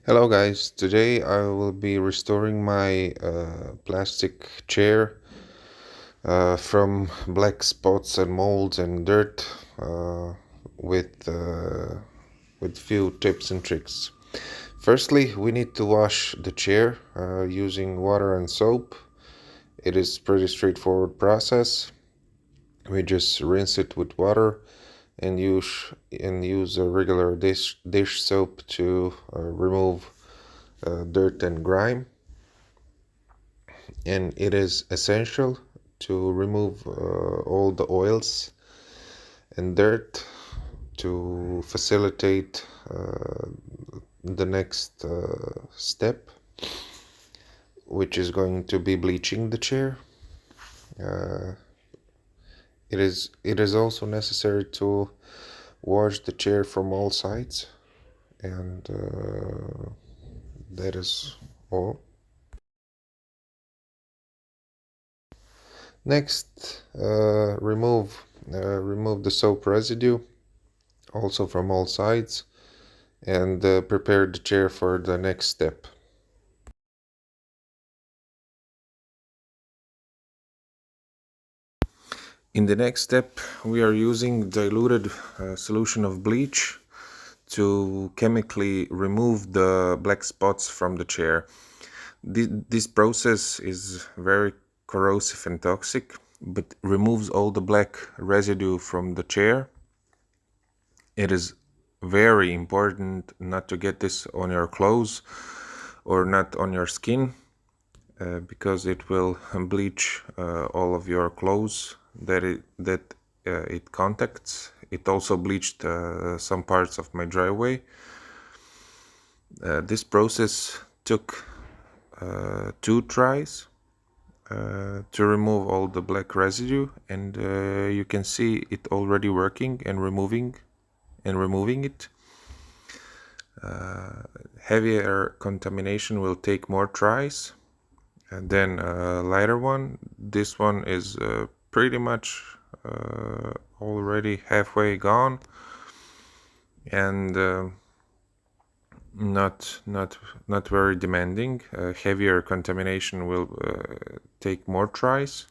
Hello guys, today I will be restoring my plastic chair from black spots and molds and dirt with few tips and tricks. Firstly, we need to wash the chair using water and soap. It is pretty straightforward process. We just rinse it with water and use a regular dish soap to remove dirt and grime. And it is essential to remove all the oils and dirt to facilitate the next step, which is going to be bleaching the chair. Uh, it is also necessary to wash the chair from all sides, and that is all. Next, remove the soap residue also from all sides, and prepare the chair for the next step. In the next step, we are using diluted solution of bleach to chemically remove the black spots from the chair. This process is very corrosive and toxic, but removes all the black residue from the chair. It is very important not to get this on your clothes or not on your skin, because it will bleach all of your clothes that it contacts. It also bleached some parts of my driveway. This process took 2 tries to remove all the black residue, and you can see it already working and removing it. Heavier contamination will take more tries, and then a lighter one. This one is pretty much already halfway gone, and not very demanding. Heavier contamination will take more tries.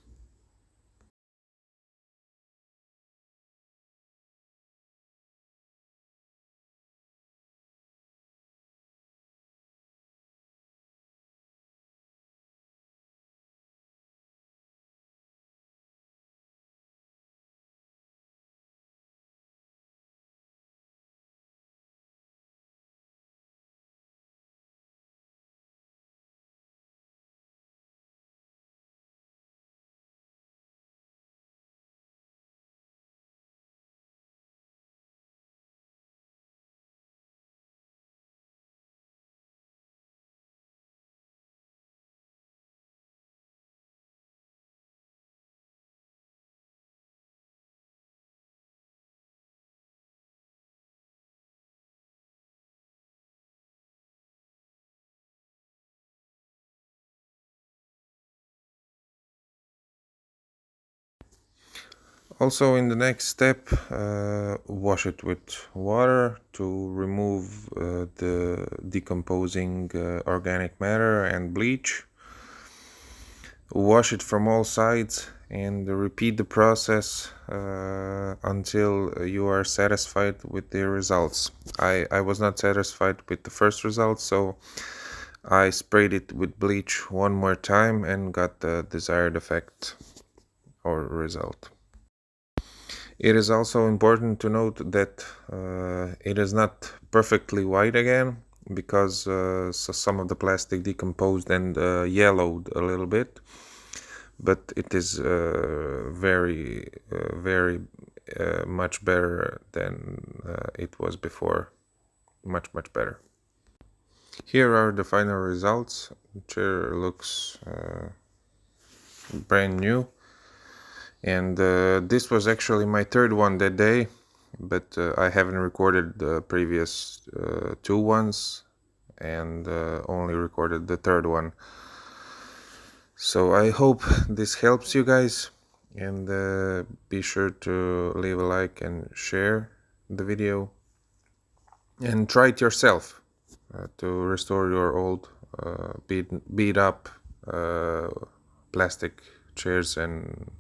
Also, in the next step, wash it with water to remove the decomposing organic matter and bleach. Wash it from all sides and repeat the process until you are satisfied with the results. I was not satisfied with the first result, so I sprayed it with bleach one more time and got the desired effect or result. It is also important to note that it is not perfectly white again, because so some of the plastic decomposed and yellowed a little bit, but it is very much better than it was before. Much better. Here are the final results. The chair looks brand new, and this was actually my third one that day, but I haven't recorded the previous 2 ones, and only recorded the third one. So I hope this helps you guys, and be sure to leave a like and share the video, and try it yourself. to restore your old beat up plastic chairs and